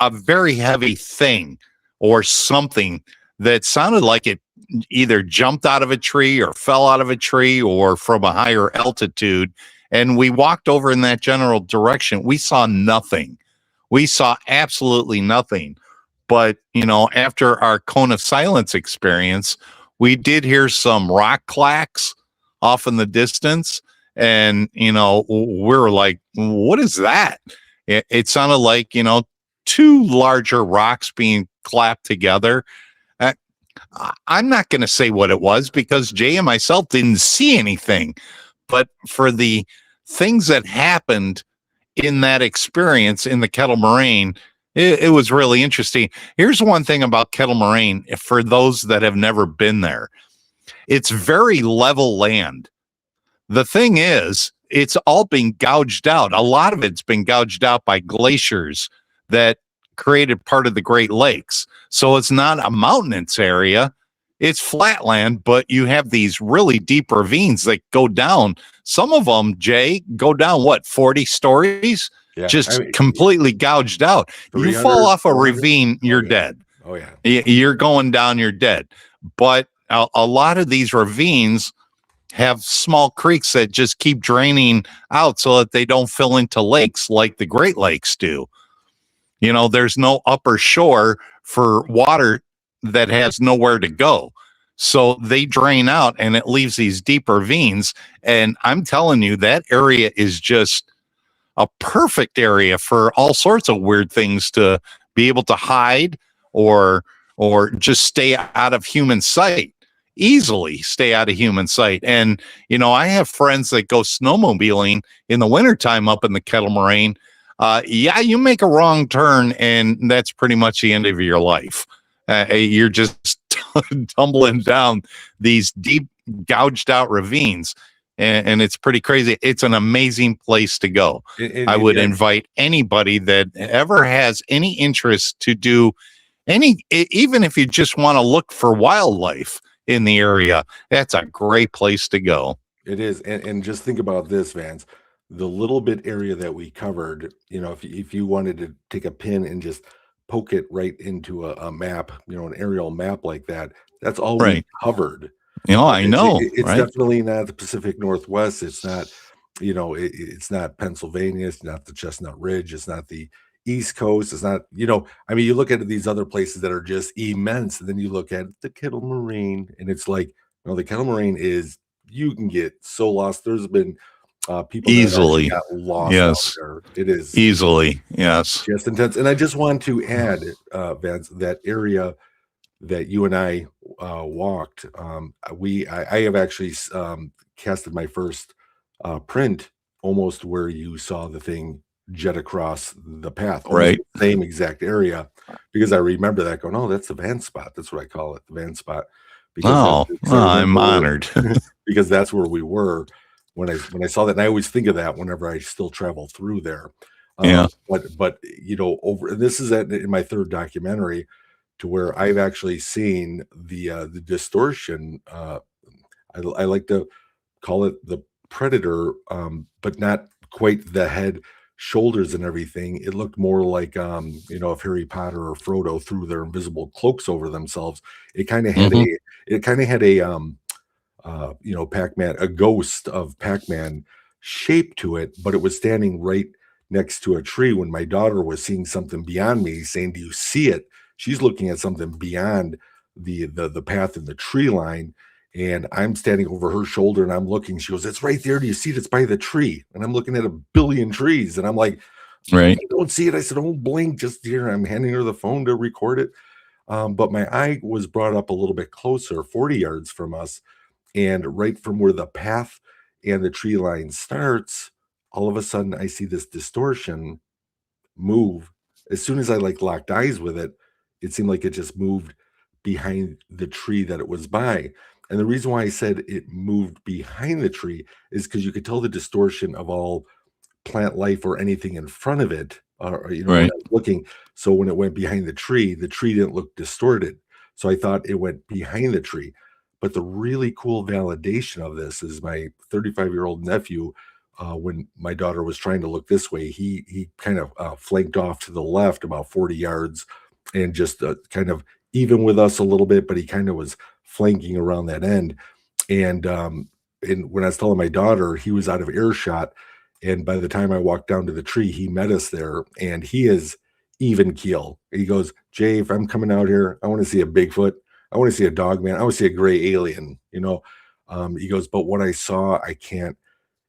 a very heavy thing or something that sounded like it either jumped out of a tree or fell out of a tree or from a higher altitude. And we walked over in that general direction. We saw nothing. We saw absolutely nothing. But, after our cone of silence experience, we did hear some rock clacks off in the distance. And, we were like, what is that? It sounded like, two larger rocks being clapped together. I'm not going to say what it was because Jay and myself didn't see anything. But for the things that happened in that experience in the Kettle Morraine, it was really interesting. Here's one thing about Kettle Morraine, for those that have never been there. It's very level land. The thing is, it's all been gouged out. A lot of it's been gouged out by glaciers that created part of the Great Lakes. So it's not a mountainous area. It's flat land, but you have these really deep ravines that go down. Some of them, Jay, go down, 40 stories? Yeah, just completely gouged out. You fall off a ravine, you're dead. Oh, yeah. You're going down, you're dead. But a lot of these ravines have small creeks that just keep draining out so that they don't fill into lakes like the Great Lakes do. There's no upper shore for water that has nowhere to go. So they drain out and it leaves these deep ravines. And I'm telling you, that area is just a perfect area for all sorts of weird things to be able to hide or just stay out of human sight, easily stay out of human sight. And, I have friends that go snowmobiling in the wintertime up in the Kettle Morraine. You make a wrong turn and that's pretty much the end of your life. You're just tumbling down these deep gouged out ravines. And it's pretty crazy. It's an amazing place to go. I would invite anybody that ever has any interest to do even if you just want to look for wildlife in the area, that's a great place to go. It is. And just think about this, Vance, the little bit area that we covered, if you wanted to take a pin and just poke it right into a map, an aerial map like that, that's all we covered. I know. It's definitely not the Pacific Northwest. It's not, it's not Pennsylvania. It's not the Chestnut Ridge. It's not the East Coast. It's not, you look at these other places that are just immense. And then you look at the Kettle Morraine and it's like, the Kettle Morraine you can get so lost. There's been people easily that got lost. Yes. Out there. It is easily. Yes. Just intense. And I just want to add, Vance, that area that you and I walked, I have actually casted my first print almost where you saw the thing jet across the path, right? The same exact area, because I remember that going, oh, that's the van spot. That's what I call it, the van spot. Because I'm honored because that's where we were when I saw that, and I always think of that whenever I still travel through there. But over this is in my third documentary, to where I've actually seen the distortion. I like to call it the predator, but not quite the head, shoulders, and everything. It looked more like if Harry Potter or Frodo threw their invisible cloaks over themselves. It kind of had a Pac-Man, a ghost of Pac-Man shape to it, but it was standing right next to a tree when my daughter was seeing something beyond me, saying, "Do you see it?" She's looking at something beyond the path in the tree line, and I'm standing over her shoulder and I'm looking. She goes, "It's right there. Do you see it? It's by the tree." And I'm looking at a billion trees, and I'm like, Right. I don't see it. I said, don't blink, just here. I'm handing her the phone to record it. But my eye was brought up a little bit closer, 40 yards from us. And right from where the path and the tree line starts, all of a sudden I see this distortion move. As soon as I like locked eyes with it, it seemed like it just moved behind the tree that it was by. And the reason why I said it moved behind the tree is because you could tell the distortion of all plant life or anything in front of it, or when I was looking. So when it went behind the tree didn't look distorted. So I thought it went behind the tree. But the really cool validation of this is my 35-year-old nephew. When my daughter was trying to look this way, he kind of flanked off to the left about 40 yards and just kind of even with us a little bit, but he kind of was flanking around that end. And when I was telling my daughter, he was out of earshot. And by the time I walked down to the tree, he met us there, and he is even keel. He goes, Jay, if I'm coming out here, I want to see a Bigfoot. I want to see a dog man. I want to see a gray alien, he goes, but what I saw, I can't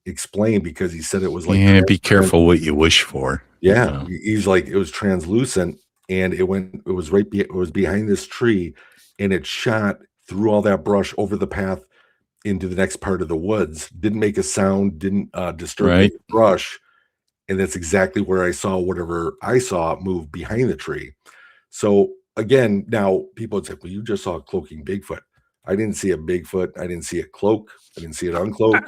explain, because he said it was like, be careful what you wish for. Yeah. He's like, it was translucent, and it was behind this tree, and it shot through all that brush over the path into the next part of the woods. Didn't make a sound, didn't disturb the brush. And that's exactly where I saw whatever I saw move behind the tree. So again, now people would say, well, you just saw a cloaking Bigfoot. I didn't see a Bigfoot. I didn't see a cloak. I didn't see it uncloak.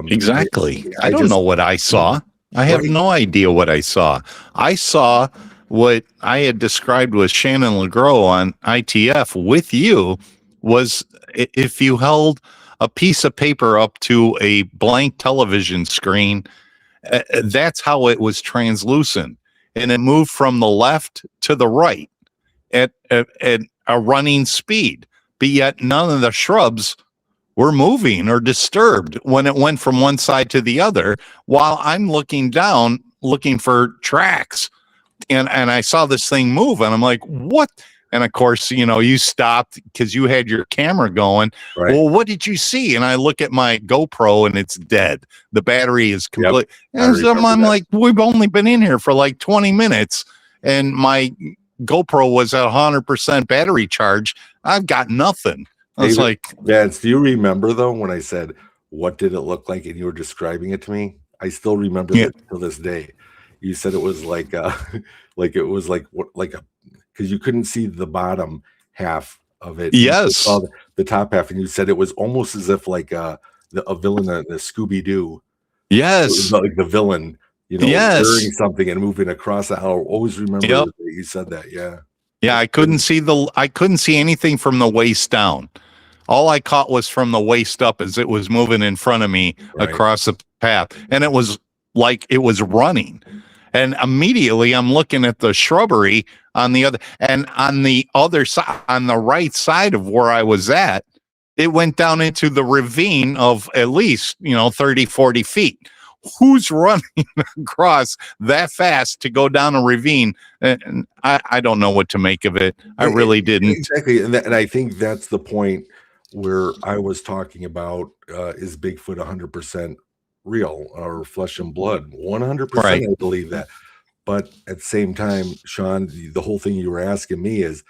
Exactly. I don't know what I saw. I have no idea what I saw. I saw what I had described with Shannon LeGros on ITF with you was if you held a piece of paper up to a blank television screen, that's how it was translucent. And it moved from the left to the right at a running speed. But yet none of the shrubs were moving or disturbed when it went from one side to the other, while I'm looking down, looking for tracks. And I saw this thing move, and I'm like, what? And of course, you stopped because you had your camera going. Right. Well, what did you see? And I look at my GoPro, and it's dead. The battery is complete. Yep. And so I'm like, we've only been in here for like 20 minutes, and my GoPro was at 100% battery charge. I've got nothing. I was like, Vance, do you remember though when I said, what did it look like? And you were describing it to me. I still remember it to this day. You said it was like because you couldn't see the bottom half of it. Yes. You saw the top half, and you said it was almost as if like a villain in the Scooby-Doo. Yes. Like the villain, wearing something and moving across the hour. Always remember that you said that. Yeah. Yeah. I couldn't see anything from the waist down. All I caught was from the waist up as it was moving in front of me across the path. And it was like it was running. And immediately I'm looking at the shrubbery on the other side, on the right side of where I was at, it went down into the ravine of at least, 30, 40 feet. Who's running across that fast to go down a ravine? And I don't know what to make of it. I really didn't. Exactly. And I think that's the point where I was talking about, is Bigfoot 100% real or flesh and blood? 100%. I believe that. But at the same time, Sean, the whole thing you were asking me is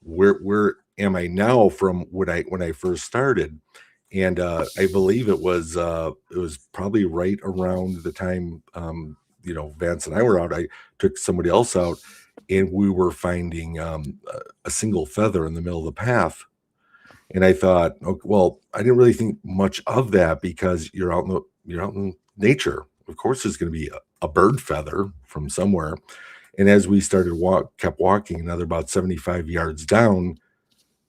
where am I now from when I first started? And I believe it was probably right around the time Vance and I were out. I took somebody else out, and we were finding a single feather in the middle of the path. And I thought, well, I didn't really think much of that because you're out in nature. Of course, there's going to be a bird feather from somewhere. And as we kept walking, another about 75 yards down,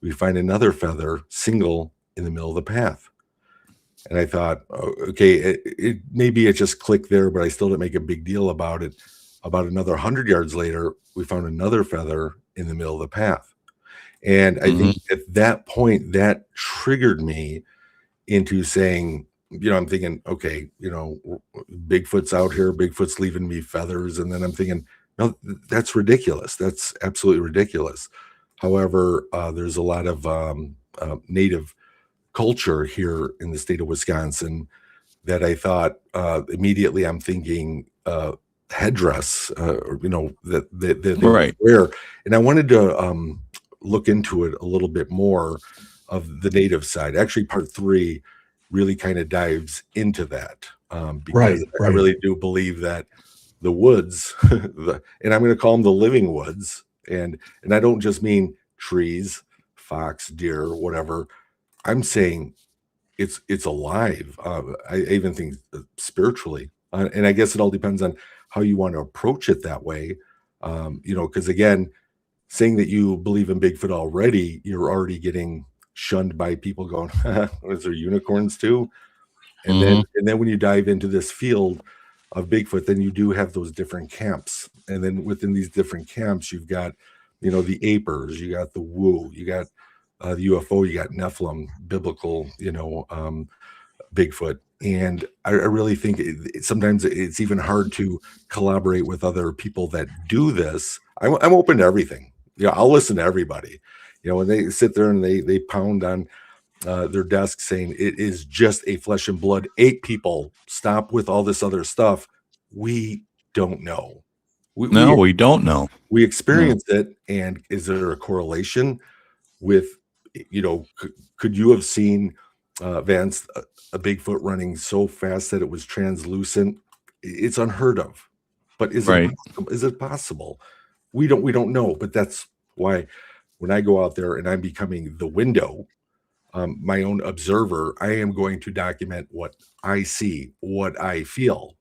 we find another feather, single, in the middle of the path. And I thought, okay, maybe it just clicked there, but I still didn't make a big deal about it. About another 100 yards later, we found another feather in the middle of the path. And I think at that point, that triggered me into saying, I'm thinking, okay, Bigfoot's out here, Bigfoot's leaving me feathers. And then I'm thinking, no, that's ridiculous. That's absolutely ridiculous. However, there's a lot of native culture here in the state of Wisconsin that I thought immediately I'm thinking headdress, that they Right. wear. And I wanted to look into it a little bit more of the native side. Actually, part 3 really kind of dives into that, because I really do believe that the woods, and I'm going to call them the living woods, and I don't just mean trees, fox, deer, whatever. I'm saying it's alive. I even think spiritually, and I guess it all depends on how you want to approach it that way. Because again, saying that you believe in Bigfoot already, you're already getting shunned by people going, "Is there unicorns too?" And then when you dive into this field of Bigfoot, then you do have those different camps, and then within these different camps, you've got, the apers, you got the woo, you got the UFO, you got Nephilim, biblical, Bigfoot. And I really think sometimes it's even hard to collaborate with other people that do this. I'm open to everything. I'll listen to everybody. When they sit there and they pound on their desk saying it is just a flesh and blood 8 people, stop with all this other stuff. We don't know. We don't know. We experienced it. And is there a correlation with, could you have seen Vance, a Bigfoot running so fast that it was translucent? It's unheard of. But is it possible? We don't know. But that's why when I go out there and I'm becoming the window, my own observer, I am going to document what I see, what I feel.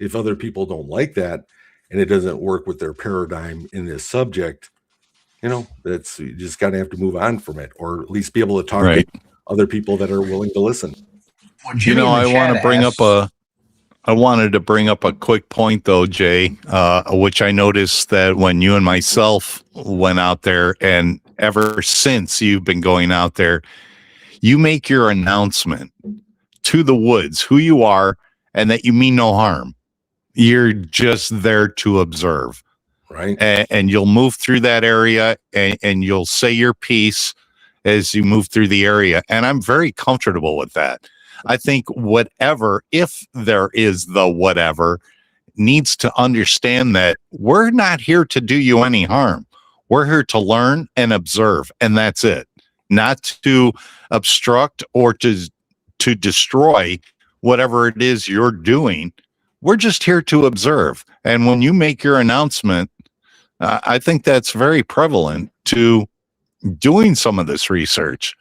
If other people don't like that and it doesn't work with their paradigm in this subject, that's, you just got to have to move on from it, or at least be able to talk to other people that are willing to listen. Well, I wanted to bring up a quick point though, Jay, which I noticed that when you and myself went out there, and ever since you've been going out there, you make your announcement to the woods who you are and that you mean no harm. You're just there to observe. Right. And you'll move through that area and you'll say your piece as you move through the area. And I'm very comfortable with that. I think whatever, if there is the whatever, needs to understand that we're not here to do you any harm. We're here to learn and observe. And that's it. Not to obstruct or to destroy whatever it is you're doing. We're just here to observe. And when you make your announcement, I think that's very prevalent to doing some of this research.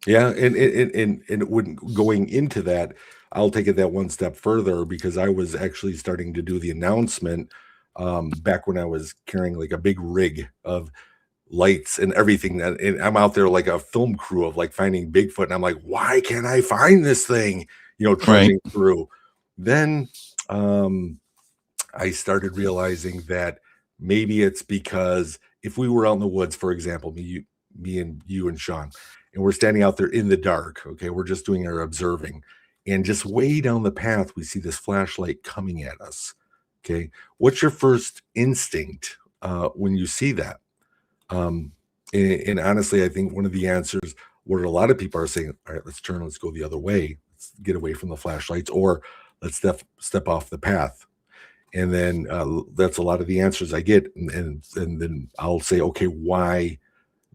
Yeah, and when going into that, I'll take it that one step further, because I was actually starting to do the announcement back when I was carrying like a big rig of lights and everything, and I'm out there like a film crew of like finding Bigfoot, and I'm like, why can't I find this thing? Trudging through. Then I started realizing that maybe it's because if we were out in the woods, for example, me and you and Sean, and we're standing out there in the dark, okay, we're just doing our observing, and just way down the path, we see this flashlight coming at us. Okay, what's your first instinct when you see that? And honestly, I think one of the answers, what a lot of people are saying, all right, let's turn, let's go the other way, let's get away from the flashlights, or let's step off the path. And then that's a lot of the answers I get. And then I'll say, okay, why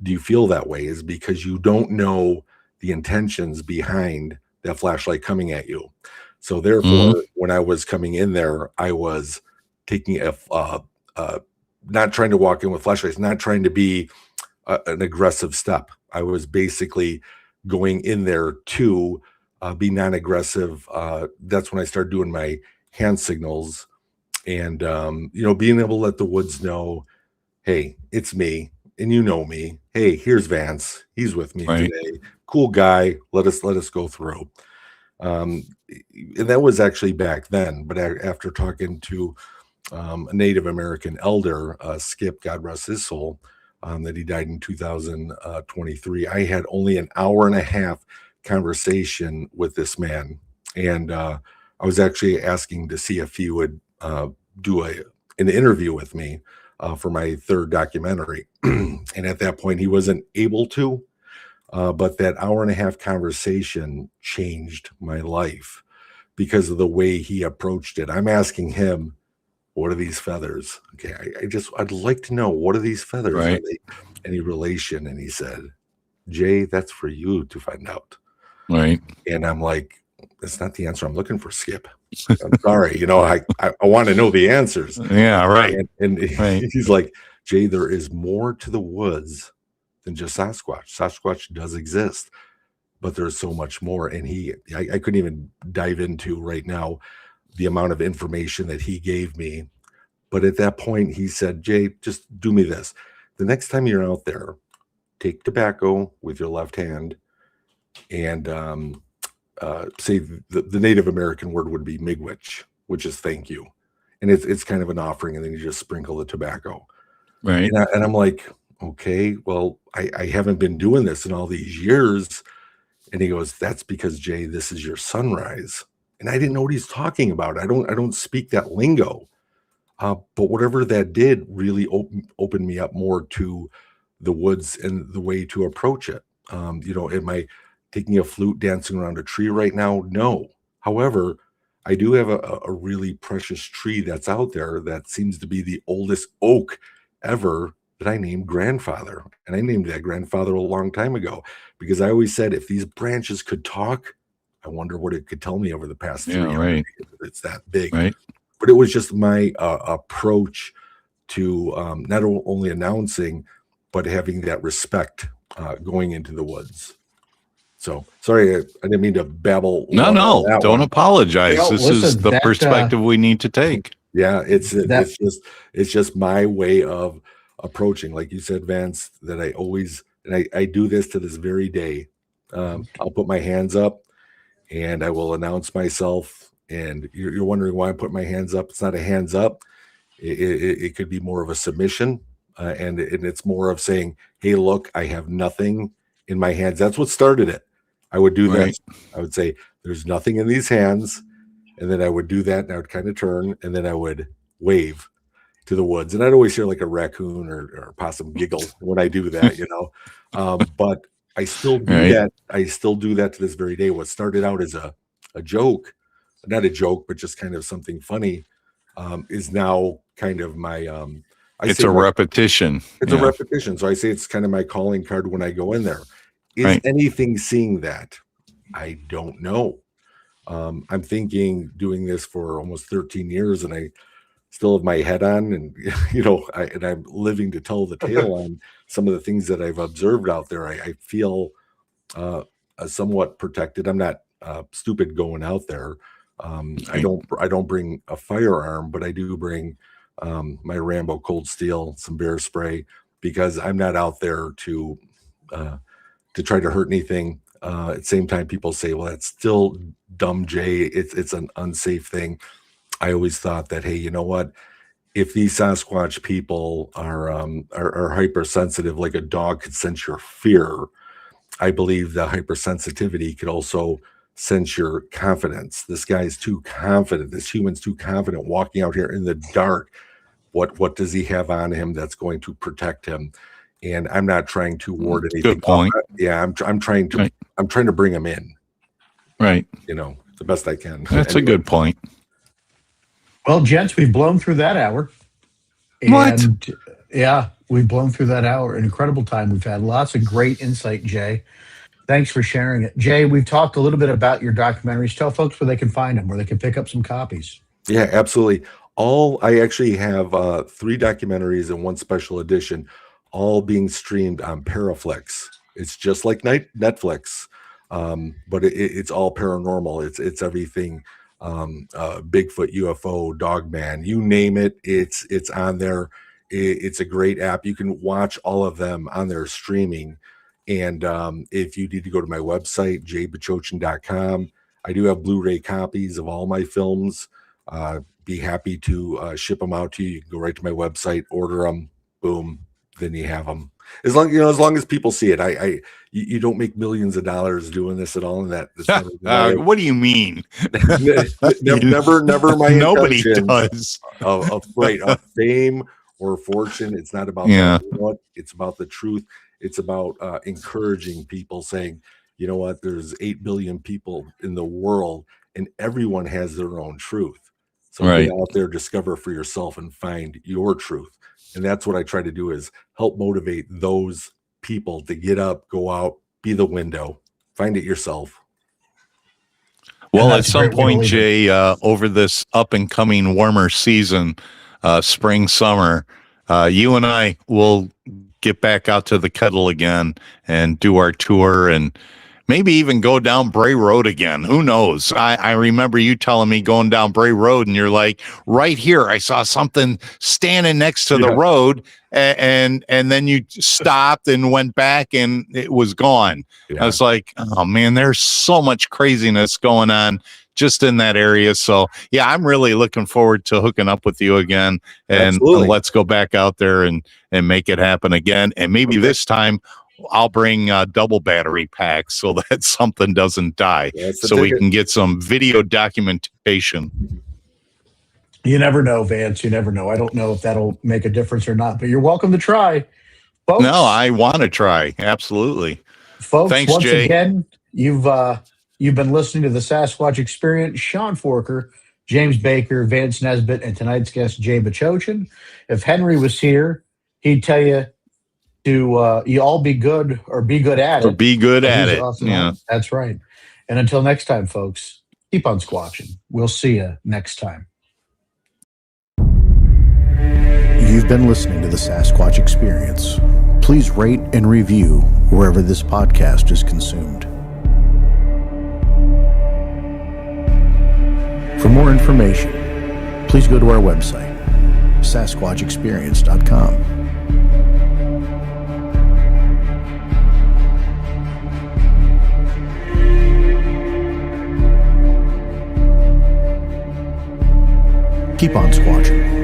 do you feel that way? Is because you don't know the intentions behind that flashlight coming at you. So therefore, when I was coming in there, I was taking not trying to walk in with flashlights, not trying to be an aggressive step. I was basically going in there to be non-aggressive. That's when I started doing my hand signals, and being able to let the woods know, hey, it's me, and me. Hey, here's Vance. He's with me today. Cool guy. Let us go through. And that was actually back then. But after talking to a Native American elder, Skip, God rest his soul, that he died in 2023, I had only an hour and a half conversation with this man, and I was actually asking to see if he would do an interview with me for my third documentary. And at that point, he wasn't able to, but that hour and a half conversation changed my life because of the way he approached it. I'm asking him, what are these feathers? Okay, I'd like to know, what are these feathers? Right. Are they any relation? And he said, Jay, that's for you to find out. Right. And I'm like, that's not the answer I'm looking for, Skip. I'm sorry. You know, I want to know the answers. Yeah, right. And Right. he's like, Jay, there is more to the woods than just Sasquatch. Sasquatch does exist, but there's so much more. And I couldn't even dive into right now the amount of information that he gave me. But at that point, he said, Jay, just do me this. The next time you're out there, take tobacco with your left hand and say the Native American word would be miigwech, which is thank you. And it's kind of an offering, and then you just sprinkle the tobacco. Right. And I'm like, okay, well, I haven't been doing this in all these years. And he goes, that's because, Jay, this is your sunrise. And I didn't know what he's talking about. I don't speak that lingo. But whatever that did really opened me up more to the woods and the way to approach it. You know, am I taking a flute, dancing around a tree right now? No. However, I do have a really precious tree that's out there that seems to be the oldest oak ever that I named grandfather. And I named that grandfather a long time ago because I always said, if these branches could talk, I wonder what it could tell me over the past 3 years. Right. It's that big. Right. But it was just my approach to not only announcing, but having that respect going into the woods. So sorry, I didn't mean to babble. No, don't apologize. You know, This listen, is the that, perspective we need to take. Yeah, it's just my way of approaching. Like you said, Vance, that I always, and I do this to this very day. I'll put my hands up and I will announce myself. And you're wondering why I put my hands up. It's not a hands up. It could be more of a submission. And it's more of saying, hey, look, I have nothing in my hands. That's what started it. I would do Right. that. I would say, there's nothing in these hands. And then I would do that, and I would kind of turn, and then I would wave to the woods. And I'd always hear like a raccoon or a possum giggle when I do that, you know. But I still do Right. that. I still do that to this very day. What started out as a joke, not a joke, but just kind of something funny, is now kind of my It's a repetition. it's a repetition. So I say it's kind of my calling card when I go in there. Is Right. anything seeing that? I don't know. I'm thinking doing this for almost 13 years, and I still have my head on, and you know, I'm living to tell the tale on some of the things that I've observed out there. I feel somewhat protected. I'm not stupid going out there. I don't bring a firearm, but I do bring my Rambo Cold Steel, some bear spray, because I'm not out there to try to hurt anything. At the same time, people say, well, that's still dumb, Jay. It's an unsafe thing. I always thought that, hey, you know what? If these Sasquatch people are hypersensitive, like a dog could sense your fear, I believe the hypersensitivity could also sense your confidence. This guy's too confident. This human's too confident walking out here in the dark. What does he have on him that's going to protect him? And I'm not trying to ward anything. Good point. Yeah, I'm trying to bring him in. Right. You know, the best I can. That's a good point. Well, gents, we've blown through that hour. What? And, yeah, we've blown through that hour. An incredible time. We've had lots of great insight, Jay. Thanks for sharing it. Jay, we've talked a little bit about your documentaries. Tell folks where they can find them, where they can pick up some copies. Yeah, absolutely. I actually have 3 documentaries and 1 special edition, all being streamed on Paraflix. It's just like Netflix, but it's all paranormal. It's everything, Bigfoot, UFO, Dogman, you name it. It's on there. It's a great app. You can watch all of them on their streaming. And if you need to go to my website, jbachochin.com, I do have Blu-ray copies of all my films. Be happy to ship them out to you. You can go right to my website, order them, boom, then you have them. As long as people see it. You don't make millions of dollars doing this at all. And that's What do you mean? never my Nobody intention does. of fame or fortune. It's not about Yeah. that. You know what? It's about the truth. It's about encouraging people, saying, you know what, there's 8 billion people in the world, and everyone has their own truth. So Right. get out there, discover for yourself, and find your truth. And that's what I try to do, is help motivate those people to get up, go out, be the window, find it yourself. Well, at that's a some great way to point, leave it. Jay, over this up and coming warmer season, spring, summer, you and I will get back out to the Kettle again and do our tour, and maybe even go down Bray Road again. Who knows? I remember you telling me going down Bray Road, and you're like, right here, I saw something standing next to the Yeah. road, and then you stopped and went back, and it was gone. Yeah. I was like, oh man, there's so much craziness going on just in that area. So yeah, I'm really looking forward to hooking up with you again, and Absolutely. let's go back out there and make it happen again. And maybe this time I'll bring double battery packs so that something doesn't die, That's the so we ticket. can get some video documentation. You never know, Vance. You never know. I don't know if that'll make a difference or not, but you're welcome to try. Folks, No, I want to try. Absolutely. folks, Thanks, once Jay. again, you've been listening to the Sasquatch Experience. Sean Forker, James Baker, Vance Nesbitt, and tonight's guest, Jay Bachochin. If Henry was here, he'd tell you to you all be good or be good at Or it. be good at He's it. awesome. Yeah. That's right. And until next time, folks, keep on squatching. We'll see you next time. You've been listening to the Sasquatch Experience. Please rate and review wherever this podcast is consumed. For more information, please go to our website, sasquatchexperience.com. Keep on squatching.